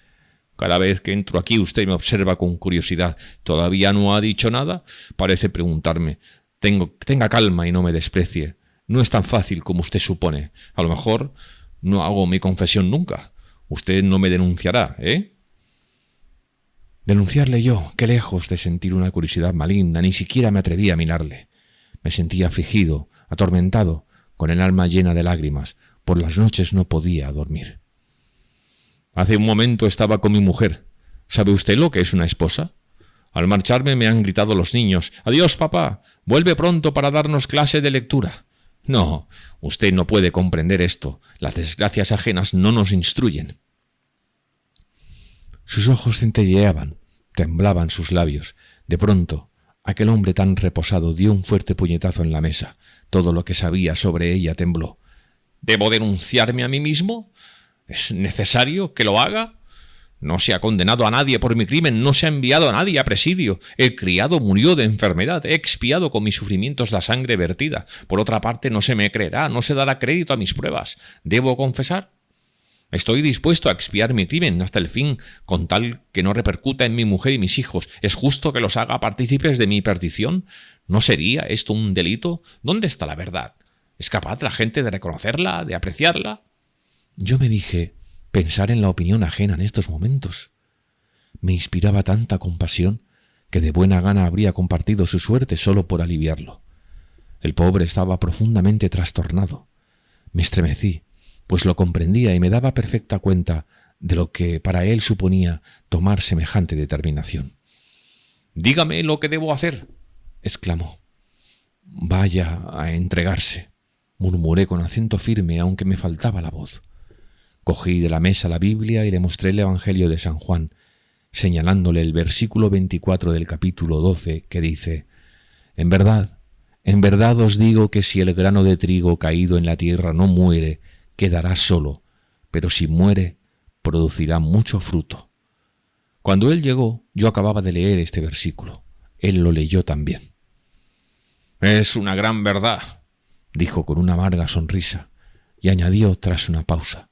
«Cada vez que entro aquí usted me observa con curiosidad. ¿Todavía no ha dicho nada? Parece preguntarme. Tenga calma y no me desprecie. No es tan fácil como usted supone. A lo mejor no hago mi confesión nunca. Usted no me denunciará, ¿eh?» Denunciarle yo, qué lejos de sentir una curiosidad maligna, ni siquiera me atreví a mirarle. Me sentía afligido, atormentado, con el alma llena de lágrimas. Por las noches no podía dormir. Hace un momento estaba con mi mujer. ¿Sabe usted lo que es una esposa? Al marcharme me han gritado los niños. «Adiós, papá. Vuelve pronto para darnos clase de lectura». No, usted no puede comprender esto. Las desgracias ajenas no nos instruyen. Sus ojos centelleaban, temblaban sus labios. De pronto, aquel hombre tan reposado dio un fuerte puñetazo en la mesa. Todo lo que sabía sobre ella tembló. ¿Debo denunciarme a mí mismo? ¿Es necesario que lo haga? No se ha condenado a nadie por mi crimen, no se ha enviado a nadie a presidio. El criado murió de enfermedad, he expiado con mis sufrimientos la sangre vertida. Por otra parte, no se me creerá, no se dará crédito a mis pruebas. ¿Debo confesar? Estoy dispuesto a expiar mi crimen hasta el fin, con tal que no repercuta en mi mujer y mis hijos. ¿Es justo que los haga partícipes de mi perdición? ¿No sería esto un delito? ¿Dónde está la verdad? ¿Es capaz la gente de reconocerla, de apreciarla? Yo me dije, pensar en la opinión ajena en estos momentos. Me inspiraba tanta compasión que de buena gana habría compartido su suerte solo por aliviarlo. El pobre estaba profundamente trastornado. Me estremecí, pues lo comprendía y me daba perfecta cuenta de lo que para él suponía tomar semejante determinación. «Dígame lo que debo hacer», exclamó. Vaya a entregarse, murmuré con acento firme, aunque me faltaba la voz. Cogí de la mesa la Biblia y le mostré el Evangelio de San Juan, señalándole el versículo 24 del capítulo 12, que dice: en verdad os digo que si el grano de trigo caído en la tierra no muere, quedará solo, pero si muere, producirá mucho fruto. Cuando él llegó, yo acababa de leer este versículo. Él lo leyó también. «Es una gran verdad», dijo con una amarga sonrisa, y añadió tras una pausa: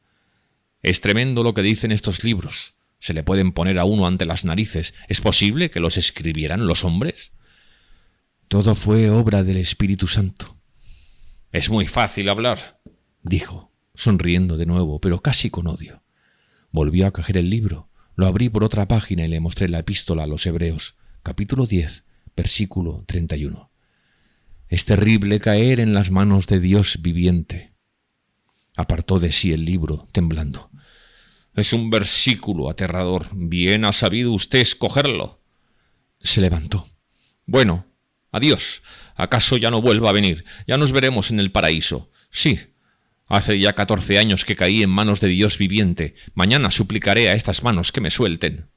«Es tremendo lo que dicen estos libros. Se le pueden poner a uno ante las narices. ¿Es posible que los escribieran los hombres?» «Todo fue obra del Espíritu Santo». «Es muy fácil hablar», dijo, sonriendo de nuevo, pero casi con odio. Volvió a coger el libro, lo abrí por otra página y le mostré la epístola a los Hebreos, capítulo 10, versículo 31. «Es terrible caer en las manos de Dios viviente». Apartó de sí el libro, temblando. «Es un versículo aterrador. Bien ha sabido usted escogerlo». Se levantó. «Bueno, adiós. ¿Acaso ya no vuelva a venir? Ya nos veremos en el paraíso». «Sí. Hace ya 14 años que caí en manos de Dios viviente. Mañana suplicaré a estas manos que me suelten».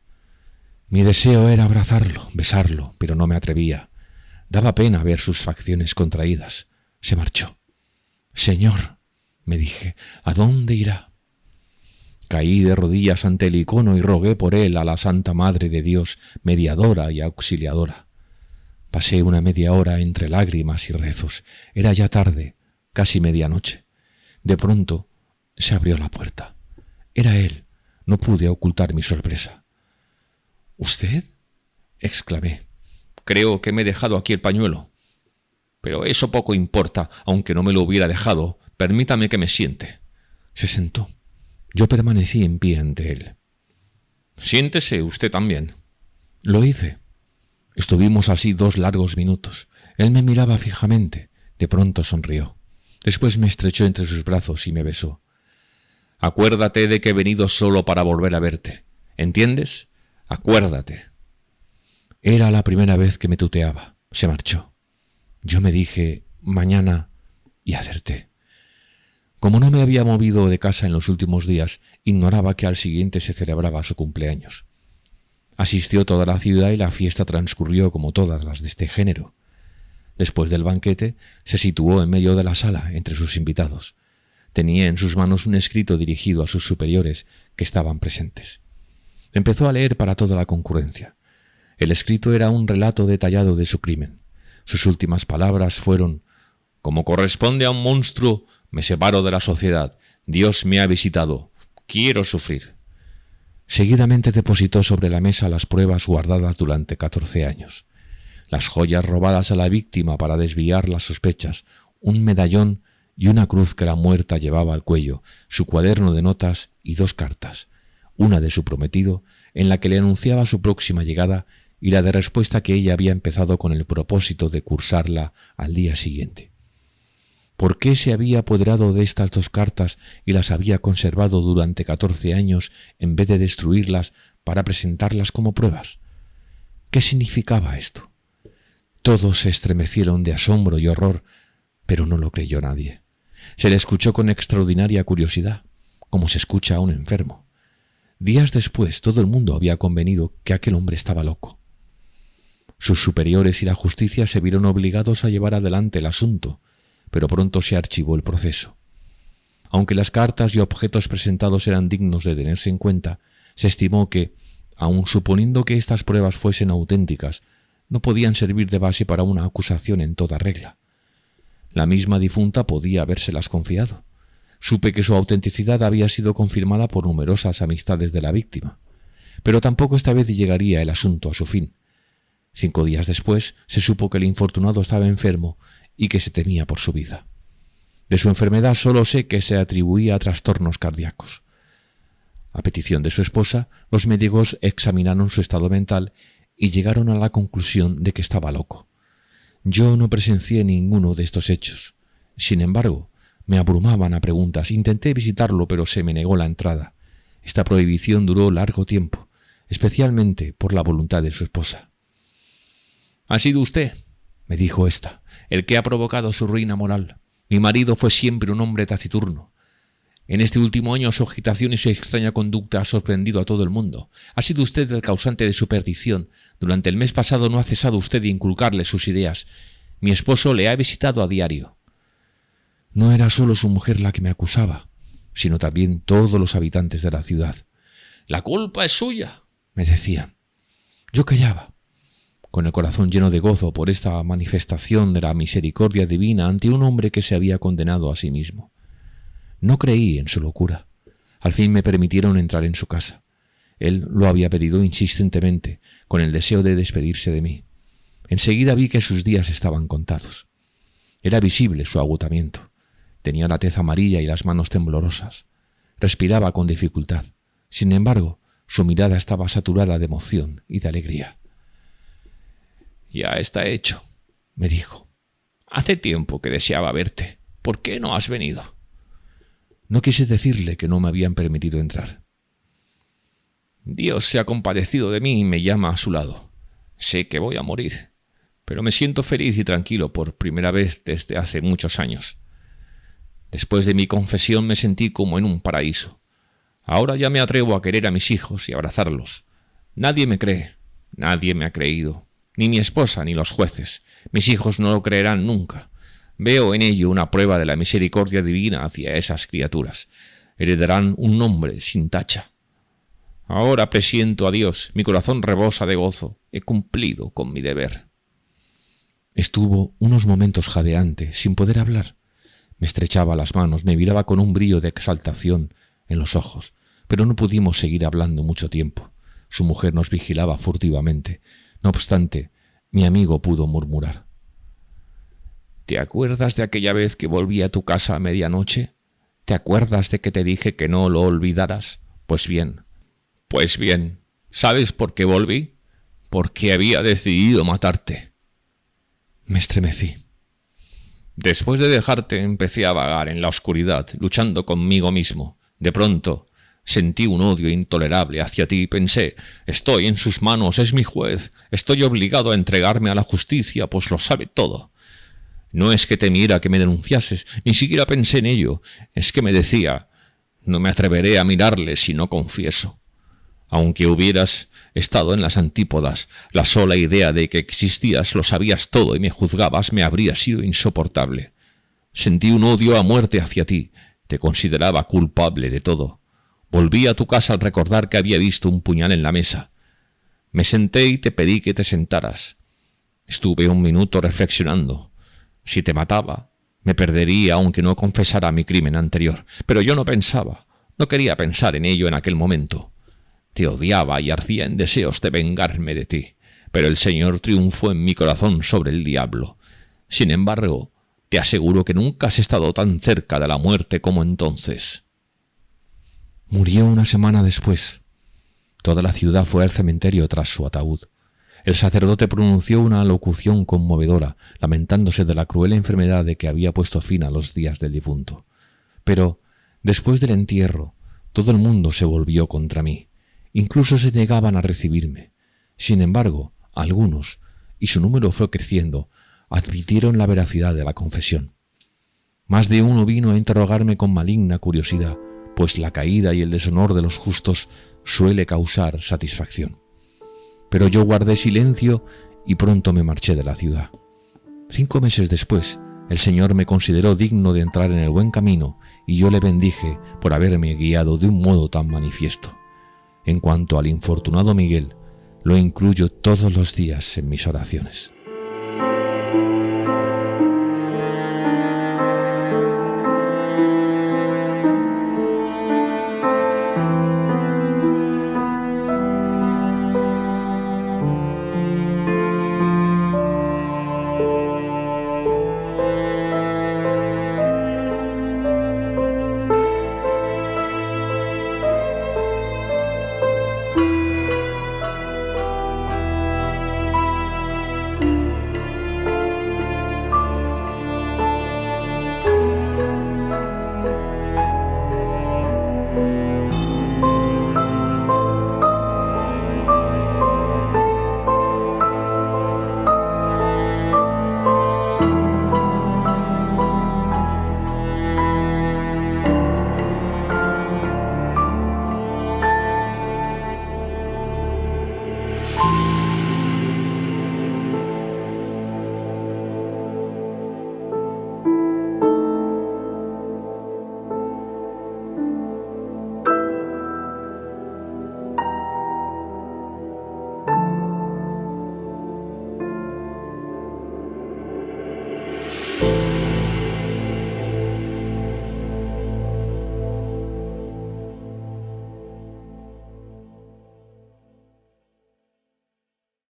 Mi deseo era abrazarlo, besarlo, pero no me atrevía. Daba pena ver sus facciones contraídas. Se marchó. «Señor», me dije, «¿a dónde irá?» Caí de rodillas ante el icono y rogué por él a la Santa Madre de Dios, mediadora y auxiliadora. Pasé una media hora entre lágrimas y rezos. Era ya tarde, casi medianoche. De pronto se abrió la puerta. Era él. No pude ocultar mi sorpresa. «¿Usted?», exclamé. «Creo que me he dejado aquí el pañuelo. Pero eso poco importa, aunque no me lo hubiera dejado. Permítame que me siente». Se sentó. Yo permanecí en pie ante él. «Siéntese usted también». Lo hice. Estuvimos así 2 largos minutos. Él me miraba fijamente. De pronto sonrió. Después me estrechó entre sus brazos y me besó. «Acuérdate de que he venido solo para volver a verte. ¿Entiendes? Acuérdate». Era la primera vez que me tuteaba. Se marchó. Yo me dije «mañana» y acerté. Como no me había movido de casa en los últimos días, ignoraba que al siguiente se celebraba su cumpleaños. Asistió toda la ciudad y la fiesta transcurrió como todas las de este género. Después del banquete, se situó en medio de la sala entre sus invitados. Tenía en sus manos un escrito dirigido a sus superiores que estaban presentes. Empezó a leer para toda la concurrencia. El escrito era un relato detallado de su crimen. Sus últimas palabras fueron: «Como corresponde a un monstruo, me separo de la sociedad. Dios me ha visitado. Quiero sufrir». Seguidamente depositó sobre la mesa las pruebas guardadas durante 14 años. Las joyas robadas a la víctima para desviar las sospechas, un medallón y una cruz que la muerta llevaba al cuello, su cuaderno de notas y 2 cartas, una de su prometido, en la que le anunciaba su próxima llegada, y la de respuesta que ella había empezado con el propósito de cursarla al día siguiente. ¿Por qué se había apoderado de estas 2 cartas y las había conservado durante 14 años en vez de destruirlas para presentarlas como pruebas? ¿Qué significaba esto? Todos se estremecieron de asombro y horror, pero no lo creyó nadie. Se le escuchó con extraordinaria curiosidad, como se escucha a un enfermo. Días después todo el mundo había convenido que aquel hombre estaba loco. Sus superiores y la justicia se vieron obligados a llevar adelante el asunto, pero pronto se archivó el proceso. Aunque las cartas y objetos presentados eran dignos de tenerse en cuenta, se estimó que, aun suponiendo que estas pruebas fuesen auténticas, no podían servir de base para una acusación en toda regla. La misma difunta podía habérselas confiado. Supe que su autenticidad había sido confirmada por numerosas amistades de la víctima, pero tampoco esta vez llegaría el asunto a su fin. 5 días después se supo que el infortunado estaba enfermo y que se temía por su vida. De su enfermedad solo sé que se atribuía a trastornos cardíacos. A petición de su esposa, los médicos examinaron su estado mental y llegaron a la conclusión de que estaba loco. Yo no presencié ninguno de estos hechos. Sin embargo, me abrumaban a preguntas. Intenté visitarlo, pero se me negó la entrada. Esta prohibición duró largo tiempo, especialmente por la voluntad de su esposa. «¿Ha sido usted?», me dijo ésta. el que ha provocado su ruina moral. Mi marido fue siempre un hombre taciturno. En este último año su agitación y su extraña conducta ha sorprendido a todo el mundo. Ha sido usted el causante de su perdición. Durante el mes pasado no ha cesado usted de inculcarle sus ideas. Mi esposo le ha visitado a diario. No era solo su mujer la que me acusaba, sino también todos los habitantes de la ciudad. «La culpa es suya», me decían. Yo callaba, con el corazón lleno de gozo por esta manifestación de la misericordia divina ante un hombre que se había condenado a sí mismo. No creí en su locura. Al fin me permitieron entrar en su casa. Él lo había pedido insistentemente, con el deseo de despedirse de mí. Enseguida vi que sus días estaban contados. Era visible su agotamiento. Tenía la tez amarilla y las manos temblorosas. Respiraba con dificultad. Sin embargo, su mirada estaba saturada de emoción y de alegría. «Ya está hecho», me dijo. «Hace tiempo que deseaba verte. ¿Por qué no has venido?» No quise decirle que no me habían permitido entrar. «Dios se ha compadecido de mí y me llama a su lado. Sé que voy a morir, pero me siento feliz y tranquilo por primera vez desde hace muchos años. Después de mi confesión me sentí como en un paraíso. Ahora ya me atrevo a querer a mis hijos y abrazarlos. Nadie me cree, nadie me ha creído, ni mi esposa ni los jueces. Mis hijos no lo creerán nunca. Veo en ello una prueba de la misericordia divina hacia esas criaturas. Heredarán un nombre sin tacha. Ahora presiento a Dios, mi corazón rebosa de gozo. He cumplido con mi deber». Estuvo unos momentos jadeante, sin poder hablar. Me estrechaba las manos, me miraba con un brillo de exaltación en los ojos, pero no pudimos seguir hablando mucho tiempo. Su mujer nos vigilaba furtivamente. No obstante, mi amigo pudo murmurar: «¿Te acuerdas de aquella vez que volví a tu casa a medianoche? ¿Te acuerdas de que te dije que no lo olvidaras? Pues bien, ¿sabes por qué volví? Porque había decidido matarte». Me estremecí. Después de dejarte empecé a vagar en la oscuridad, luchando conmigo mismo. De pronto sentí un odio intolerable hacia ti y pensé: estoy en sus manos, es mi juez, estoy obligado a entregarme a la justicia, pues lo sabe todo. No es que temiera que me denunciases, ni siquiera pensé en ello, es que me decía: no me atreveré a mirarle si no confieso. Aunque hubieras estado en las antípodas, la sola idea de que existías, lo sabías todo y me juzgabas, me habría sido insoportable. Sentí un odio a muerte hacia ti, te consideraba culpable de todo. Volví a tu casa al recordar que había visto un puñal en la mesa. Me senté y te pedí que te sentaras. Estuve un minuto reflexionando. Si te mataba, me perdería aunque no confesara mi crimen anterior. Pero yo no pensaba, no quería pensar en ello en aquel momento. Te odiaba y ardía en deseos de vengarme de ti, pero el Señor triunfó en mi corazón sobre el diablo. Sin embargo, te aseguro que nunca has estado tan cerca de la muerte como entonces. Murió una semana después. Toda la ciudad fue al cementerio tras su ataúd. El sacerdote pronunció una alocución conmovedora, lamentándose de la cruel enfermedad de que había puesto fin a los días del difunto. Pero, después del entierro, todo el mundo se volvió contra mí. Incluso se negaban a recibirme. Sin embargo, algunos, y su número fue creciendo, admitieron la veracidad de la confesión. Más de uno vino a interrogarme con maligna curiosidad, pues la caída y el deshonor de los justos suele causar satisfacción. Pero yo guardé silencio y pronto me marché de la ciudad. 5 meses después, el Señor me consideró digno de entrar en el buen camino y yo le bendije por haberme guiado de un modo tan manifiesto. En cuanto al infortunado Miguel, lo incluyo todos los días en mis oraciones.